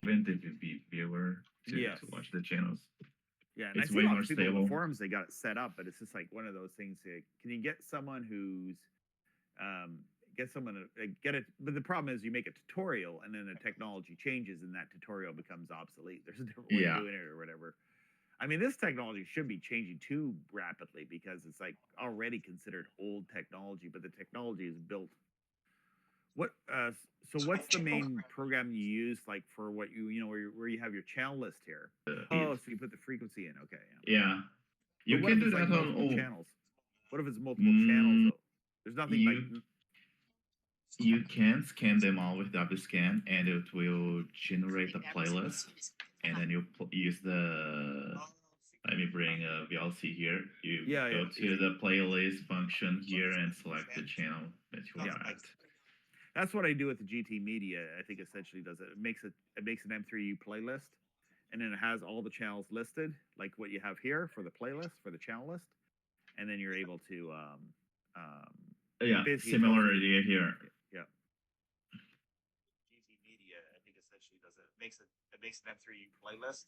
the viewer Yes. to watch the channels. Yeah, and I It's see way lots more of people in the stable. forums they got it set up, but it's just like one of those things. Like, can you get someone who's get someone to get it? But the problem is you make a tutorial and then the technology changes and that tutorial becomes obsolete. There's a different way of Yeah. doing it or whatever. I mean, this technology should be changing too rapidly because it's like already considered old technology, but the technology is built. What so what's the main program you use like for what you know where you have your channel list here? Oh, so you put the frequency in. Okay, yeah. Yeah. But You what can if do it's like that on multiple all. channels? What if it's multiple channels Mm, though? There's nothing like you you can scan them all with WScan, and it will generate a playlist, and then you use the. Let me bring a VLC here. You yeah, go yeah, to the playlist function here and select the channel that you yeah. are at. That's what I do with the GT Media. I think essentially does it. It makes an M3U playlist, and then it has all the channels listed, like what you have here for the playlist for the channel list, and then you're able to Yeah, basically it tells similar you idea here. yeah. GT Media, I think essentially does it. It makes an M3U playlist,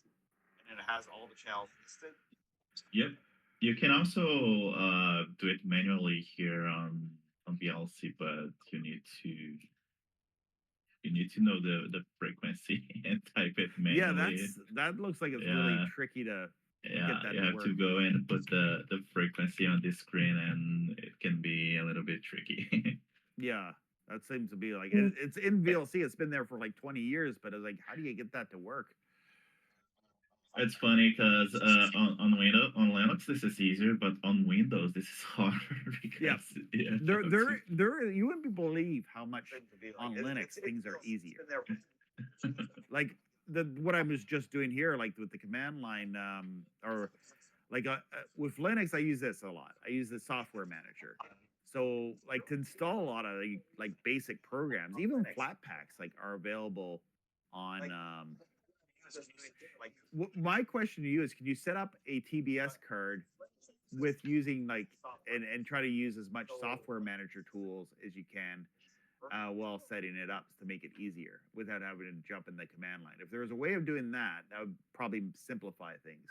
and then it has all the channels listed. Yep. You can also do it manually here on VLC, but you need to know the frequency and type it Yeah, manually. that looks like it's really Yeah, tricky to yeah. get that You to have work. to go and put the frequency on the screen, and it can be a little bit tricky. Yeah, that seems to be like it's in VLC. It's been there for like 20 years, but it's like, how do you get that to work? It's funny because on Windows on Linux this is easier, but on Windows this is harder because Yeah. There. You wouldn't believe how much on Linux things are easier. Like what I was just doing here, like with the command line, or like with Linux, I use this a lot. I use the software manager. So like to install a lot of like basic programs, even Flatpaks like are available on. My question to you is: can you set up a TBS card with using like and try to use as much software manager tools as you can while setting it up to make it easier without having to jump in the command line? If there was a way of doing that, that would probably simplify things.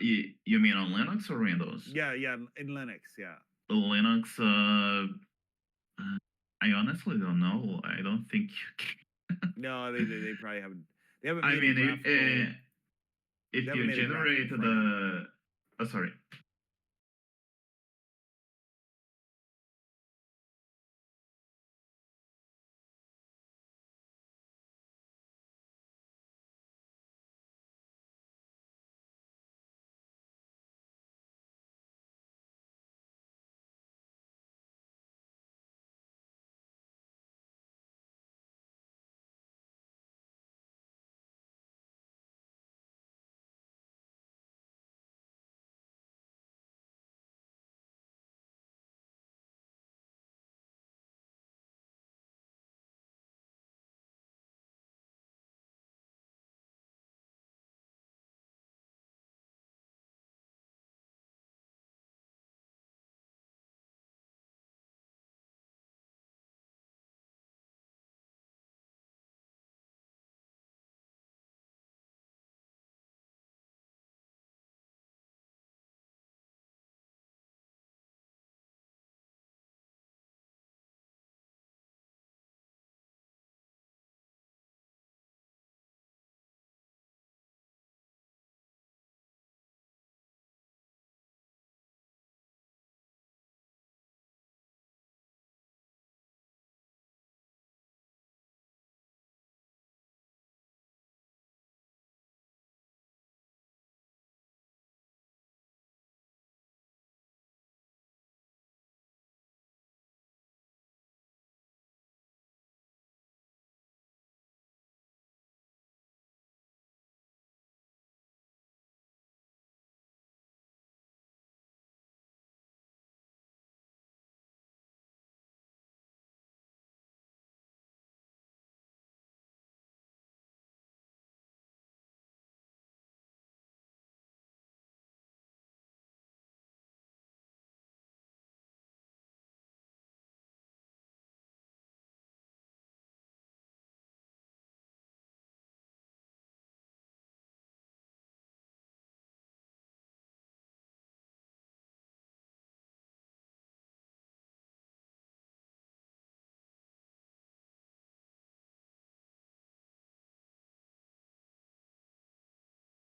You mean on Linux or Windows? Yeah, in Linux, yeah. Linux, I honestly don't know. I don't think you can. No, they probably haven't. They haven't I made mean, it graphical. if They haven't you made a graphical generate front end. the, oh sorry,